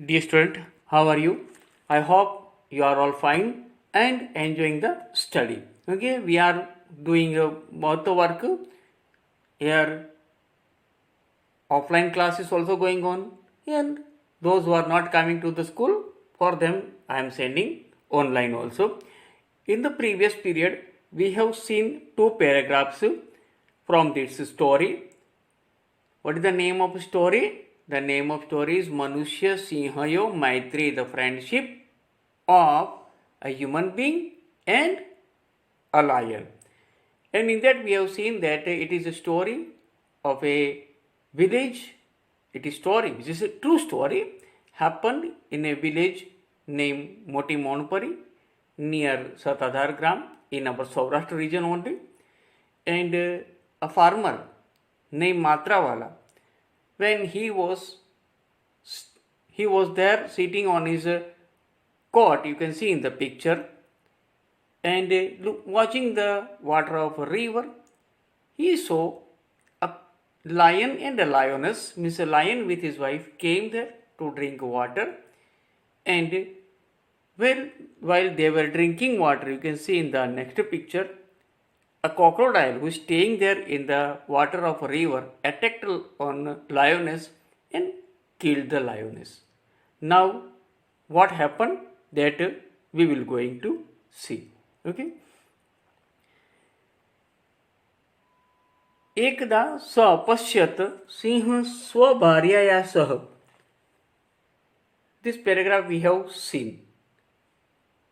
Dear student, how are you? I hope you are all fine and enjoying the study. Okay, we are doing both the work here. Offline class is also going on, and those who are not coming to the school, for them I am sending online also. In the previous period, we have seen two paragraphs from this story. What is the name of story? The name of story is Manushya Sinhayo Maitri, the friendship of a human being and a lion. And in that we have seen that it is a story of a village. It is story, which is a true story, happened in a village named Moti Monpari near Satadhar Gram in our Saurashtra region only. And a farmer named Matrawala, when he was there sitting on his cot, you can see in the picture, and watching the water of a river, he saw a lion and a lioness, means a lion with his wife came there to drink water, and while they were drinking water, you can see in the next picture, a crocodile who is staying there in the water of a river attacked on lioness and killed the lioness. Now, what happened that we will going to see. Okay. एकदा स अपश्यत सिंह स्वभार्यया सह. This paragraph we have seen.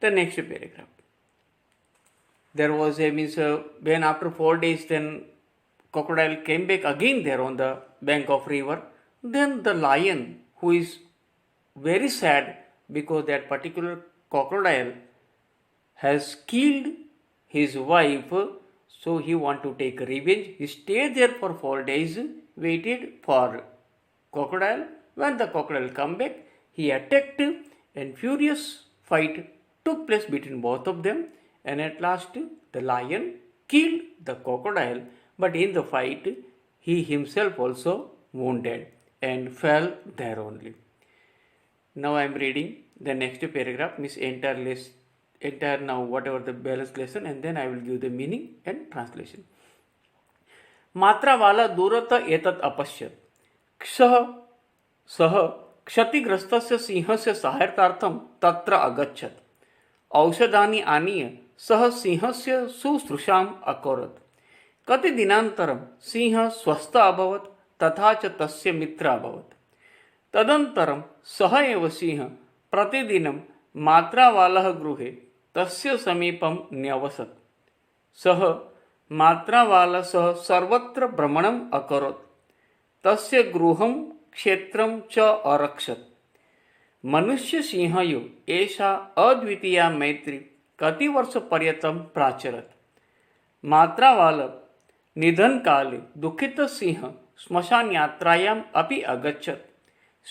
The next paragraph. There was a means when after 4 days then crocodile came back again there on the bank of river. Then the lion, who is very sad because that particular crocodile has killed his wife, so he want to take revenge. He stayed there for 4 days, waited for crocodile. When the crocodile come back, he attacked and furious fight took place between both of them, and at last the lion killed the crocodile, but in the fight he himself also wounded and fell there only. Now I am reading the next paragraph, means entire now whatever the balance lesson, and then I will give the meaning and translation. मात्रावाला दूरत एतत् अपश्यत्. सः क्षतिग्रस्तस्य सिंहस्य सहायतार्थं तत्र अगच्छत्. औषधानि आनीय सः सिंहस्य शुश्रूषाम् अकरोत्. कति दिनान्तरं सिंहः स्वस्थः अभवत् तथा च तस्य मित्रः अभवत्. तदनन्तरं सः एव सिंहः प्रतिदिनं मात्रावालः गृहे तस्य समीपं न्यवसत्. सः मात्रावालः सह सर्वत्र भ्रमणम् अकरोत्. तस्य गृहं क्षेत्रं च अरक्षत्. मनुष्यसिंहयोः एषा अद्वितीया मैत्री कति वर्षपर्यन्तं प्राचरत्. मात्रावालः निधनकाले दुःखितसिंहः श्मशानयात्रायाम् अपि अगच्छत्.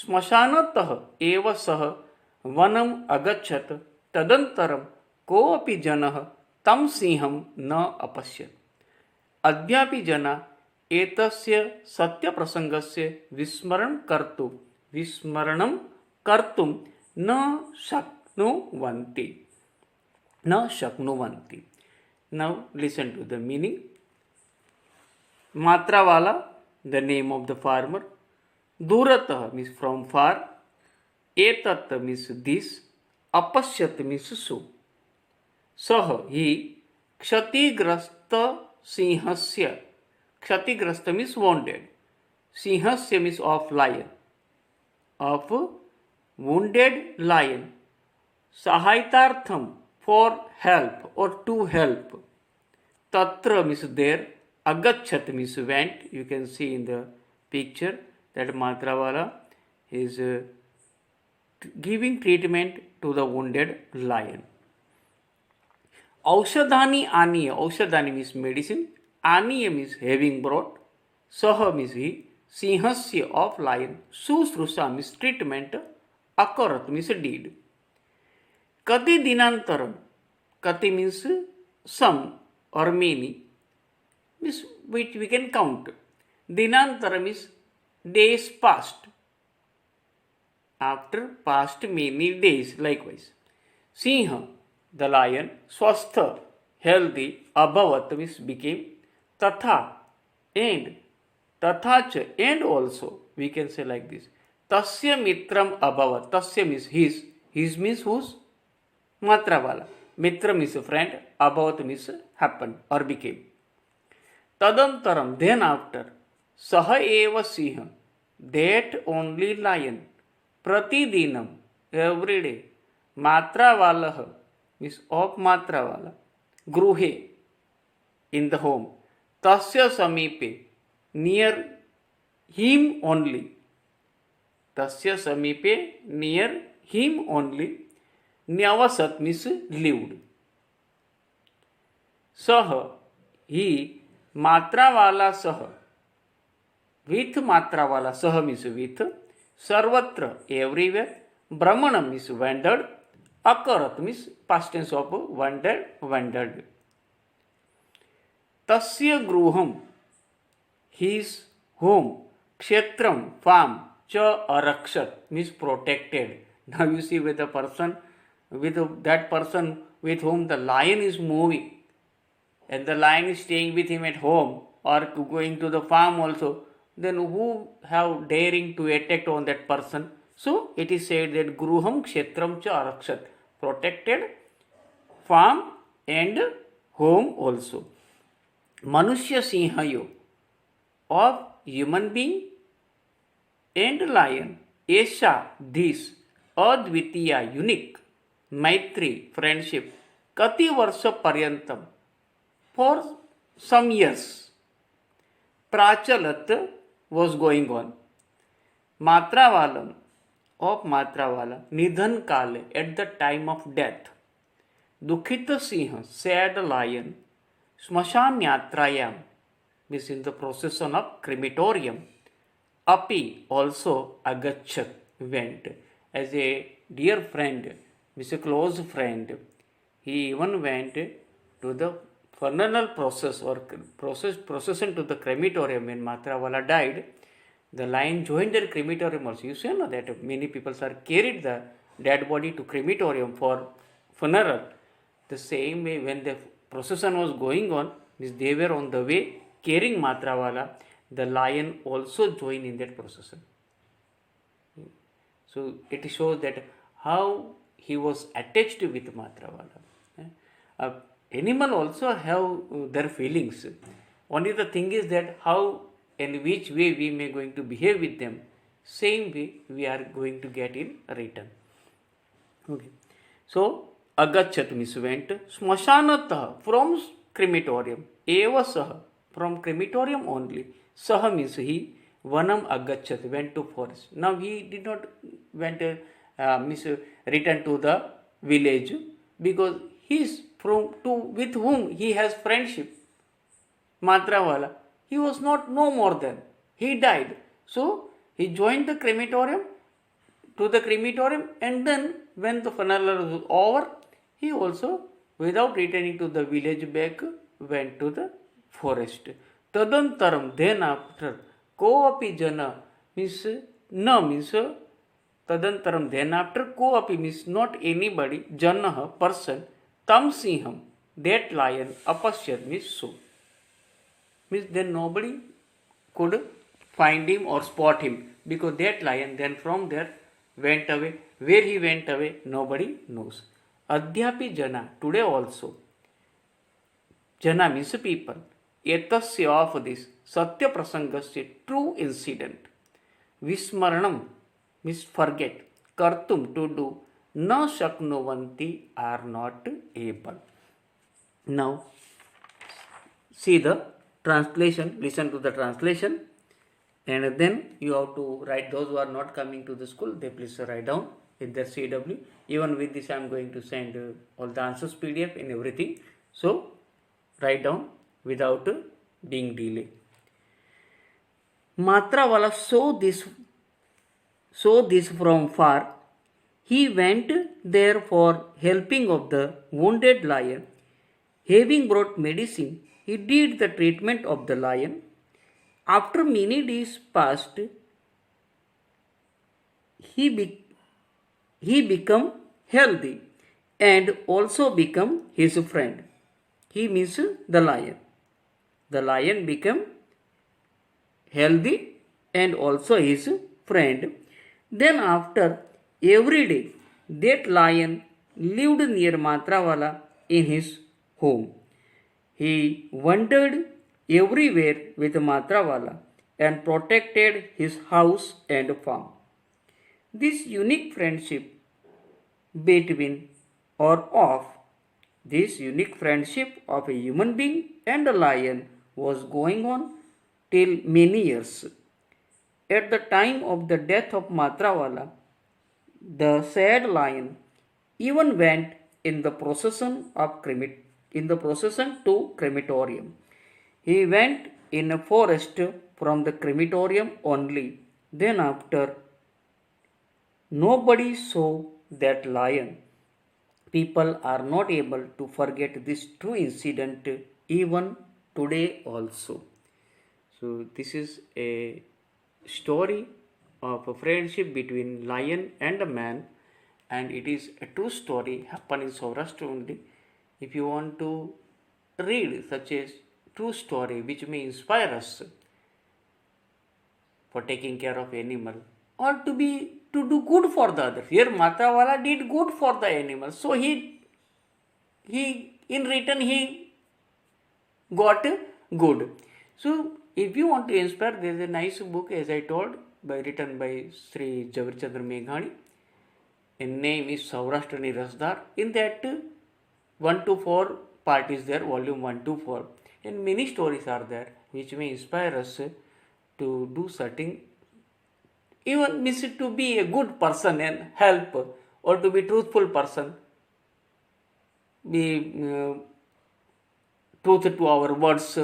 श्मशानतः एव सः वनम् अगच्छत्. तदनन्तरं कोऽपि जनः तं सिंहं न अपश्यत्. अद्यापि जनाः एतस्य सत्यप्रसङ्गस्य विस्मरणं कर्तुं न शक्नुवन्ति. Now listen to the meaning. Matrawala, the name of the farmer. Duratah means from far. Etat means this. Apashyat means so. Sah, he. Kshatigrasta sinhasya. Kshatigrasta means wounded. Sinhasya means of lion. Of wounded lion. Sahaitartham, for help or to help. Tatra means there. Agachat means went. You can see in the picture that Matrawala is giving treatment to the wounded lion. Aushadhani aniya. Aushadhani means medicine. Aniya means having brought. Saha means he. Sinhasya of lion. Susrusa means treatment. Akarat means deed. Kati dinantaram. Kati means some or many, means which we can count. Dinantaram is days past. after past many days. Likewise, Sinha, the lion, swastha, healthy, abhavat means became, tatha, and, tathacha, and also, we can say like this. Tasya mitram abhavat. Tasya means his means whose? Matra wala. Mitra means friend, abhavat means happened or became. Tadantaram, then after, Saha eva siha, that only lion, Pratidinam, every day, Matravalaha, means of Matраvala, Gruhe, in the home, Tasya Samipe, near him only, Tasya Samipe, near him only, Nyavasat means lived. Saha, he, Matravalla Saha, with Matravalla, Saha means with, Sarvatra, everywhere, Brahmana means wandered, Akarat means past tense of wandered. Tasya Gruham, his home, Kshetram, farm, Cha Arakshat means protected. Now you see with the person, with that person with whom the lion is moving, and the lion is staying with him at home or going to the farm also, then who have daring to attack on that person? So it is said that Gruham Kshetram Cha Arakshat, protected farm and home also. Manushya Sinhayo, of human being and lion, Esha, this, Advitiya, unique, Maitri, friendship, Kati Varsha Paryantam, for some years, Prachalat was going on. Matravalam, of Matravala, Nidhan Kale, at the time of death. Dukhita Sinha, sad lion, Smashan Yatrayam, means in the procession of crematorium. Api, also Agachat, went. As a dear friend, means a close friend, he even went to the funeral process or procession to the crematorium. When Matravala died, the lion joined the crematorium also. You see, no, that many people are carried the dead body to crematorium for funeral. The same way, when the procession was going on, means they were on the way carrying Matravala, the lion also joined in that procession. So it shows that how he was attached with Matravala. Animal also have their feelings. Only the thing is that how and which way we may going to behave with them, same way we are going to get in return. Okay. So Agachat means went, Smashanatah, from crematorium, Eva Saha, from crematorium only, Saha means he, Vanam Agachat, went to forest. Now he did not went return to the village, because he is from to with whom he has friendship, Matravala, he was not no more than, he died. So he joined the crematorium, and then when the funeral was over, he also, without returning to the village back, went to the forest. Tadantaram, then after, Koapi Jana means na means Tadantaram, then after, Koapi means not anybody, Janaha, person, Tam Sinham, that lion, Apashyat means so. Means then nobody could find him or spot him, because that lion then from there went away. Where he went away, nobody knows. Adhyapi Jana, today also. Jana means people. Etasya, of this Satya Prasangasya, true incident. Vismaranam means forget. Kartum, to do. Na shaknuvanti, are not able. Now see the translation, listen to the translation, and then you have to write. Those who are not coming to the school, they please write down in their CW. Even with this, I am going to send all the answers PDF and everything. So write down without being delay. Matravala saw this from far. He went there for helping of the wounded lion. Having brought medicine, he did the treatment of the lion. After many days passed, he he become healthy and also become his friend. He means the lion. The lion became healthy and also his friend. Then after every day, that lion lived near Matravala in his home. He wandered everywhere with Matravala and protected his house and farm. This unique friendship between or of this unique friendship of a human being and a lion was going on till many years. At the time of the death of Matrawala, the sad lion even went in the procession to crematorium. He went in a forest from the crematorium only. Then after nobody saw that lion. People are not able to forget this true incident even today also. So this is a story of a friendship between lion and a man, and it is a true story happened in Saurashtra only. If you want to read such a true story which may inspire us for taking care of animal or to do good for the others. Here Matawala did good for the animal, so he in return he got good. So if you want to inspire, there is a nice book as I told written by Sri Javirchandra Meghani. His name is Saurashtrani Rasdar. In that 1 to 4 part is there, volume 1 to 4, and many stories are there which may inspire us to do certain, even means to be a good person and help, or to be truthful person, be truth to our words,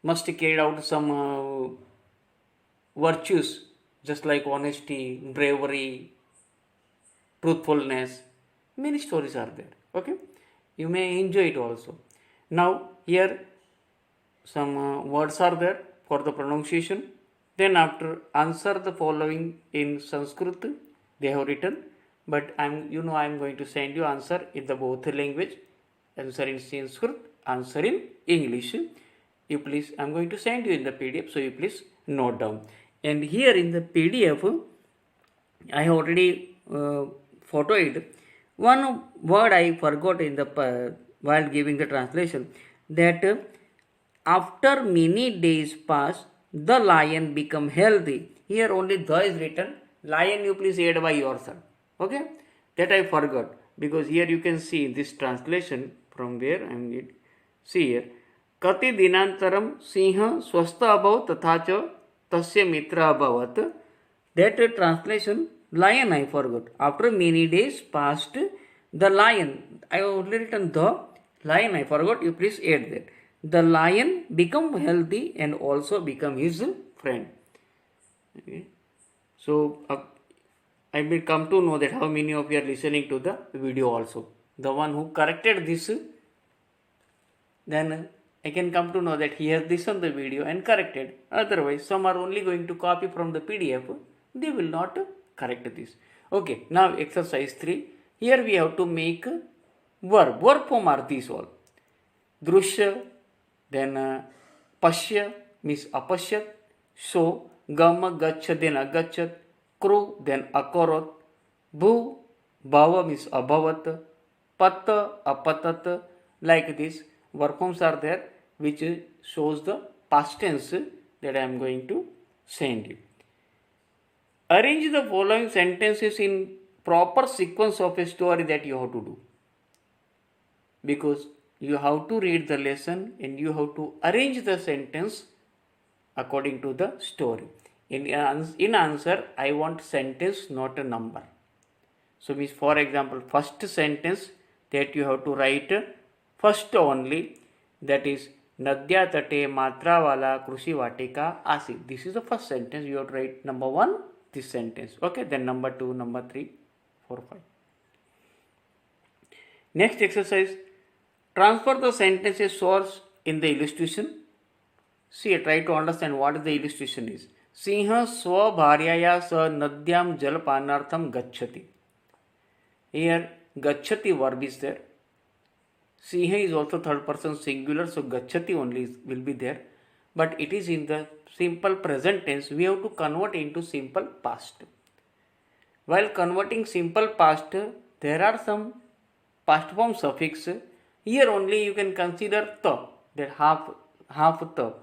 must carry out some virtues just like honesty, bravery, truthfulness. Many stories are there. Okay, you may enjoy it also. Now here some words are there for the pronunciation. Then after answer the following in Sanskrit they have written, but I'm going to send you answer in the both language, answer in Sanskrit, answer in English. You please, I'm going to send you in the PDF, so you please note down. And here in the PDF I have already photoed one word I forgot in the while giving the translation, that after many days pass, the lion become healthy. Here only the is written. Lion you please add by yourself. Okay, that I forgot, because here you can see this translation from where I am. See here, कति दिनांतरम सिंह स्वस्थ अभवत तथा च तस्य मित्र अभवत. That translation lion I forgot. After many days passed, the lion, I have only written the lion I forgot. You please add that. The lion become healthy and also become his friend. Okay. So I will come to know that how many of you are listening to the video also. The one who corrected this, then I can come to know that he has listened the video and corrected. Otherwise, some are only going to copy from the PDF. They will not correct this. Okay, now exercise 3. Here we have to make verb. Verb form are these all. Drushya, then pashya means apashyat, so gama gaccha then agachat, kru then akorot, bhu bhava means abhavat, patta apatat. Like this verb forms are there which shows the past tense that I am going to send you. Arrange the following sentences in proper sequence of a story that you have to do, because you have to read the lesson and you have to arrange the sentence according to the story. In answer, I want sentence, not a number. So means, for example, first sentence that you have to write first only, that is Nadya Tate Matravala Krushi Vatika Asi. This is the first sentence. You have to write number 1, this sentence. Okay, then number 2, number 3, 4, 5. Next exercise, transfer the sentences source in the illustration. See, try to understand what the illustration is. Singh स्वभार्यया सह नद्यां जलपानार्थं गच्छति. Here gachati verb is there. Siha is also third person singular, so gachati only will be there. But it is in the simple present tense. We have to convert into simple past. While converting simple past, there are some past form suffix. Here only you can consider ta, that half ta.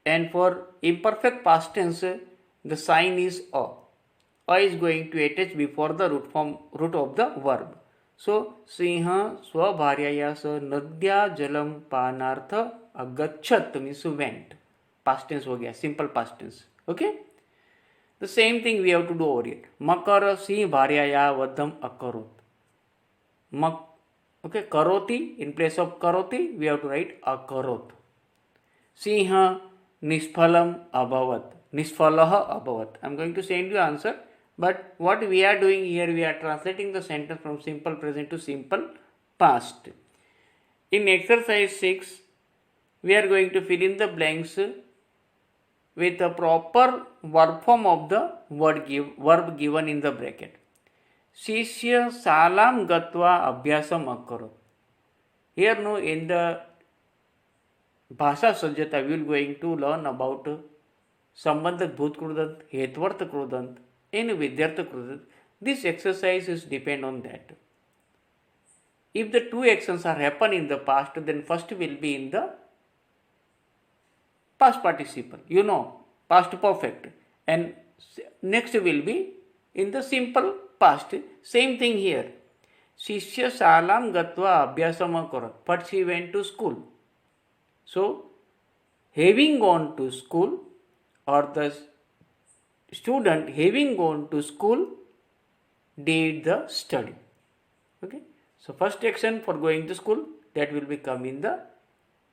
And for imperfect past tense, the sign is a. A is going to attach before the root of the verb. So, Siha swabharyaya sa nadya jalam panartha agachat means went. Past tense ho gaya, simple past tense. Okay? The same thing we have to do over here. Makara si bharyaya vadam akarot. Okay, karoti, in place of karoti, we have to write akarot. Siha nisphalam abhavat. Nisphalah abhavat. I am going to send you answer. But what we are doing here, we are translating the sentence from simple present to simple past. In exercise 6, we are going to fill in the blanks with the proper verb form of the verb given in the bracket. Shishya salam gatva abhyasam akaro. Here no, in the Bhasha Sajjata, we will going to learn about Sambandhak Bhut Krudant, Hetvarth Krudant, in Vidyartha Krudant. This exercise is depend on that. If the two actions are happen in the past, then first will be in the past participle, past perfect, and next will be in the simple past. Same thing here. Shishya salam gatva abhyasam akarat, but she went to school. So, having gone to school, or the student having gone to school did the study. Okay. So, first action for going to school, that will become in the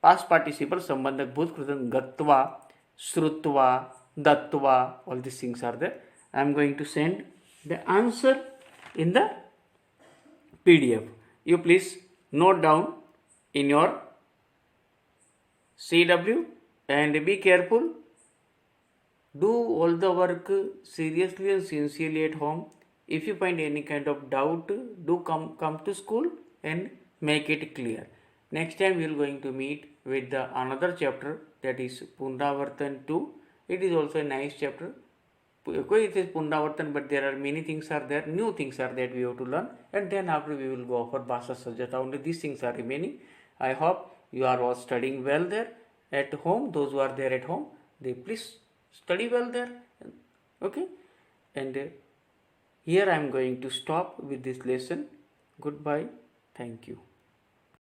past participle sambandhak bhut krudant gatva, shrutva, dattva, all these things are there. I am going to send the answer in the PDF. You please note down in your CW and be careful. Do all the work seriously and sincerely at home. If you find any kind of doubt, do come to school and make it clear. Next time we are going to meet with the another chapter, that is Punravartan 2. It is also a nice chapter. It is Punravartan, but there are many things are there, new things are that we have to learn, and then after we will go for Bhasha Sajjata. Only these things are remaining. I hope you are all studying well there at home. Those who are there at home, they please study well there. Okay, and here I am going to stop with this lesson. Goodbye. Thank you.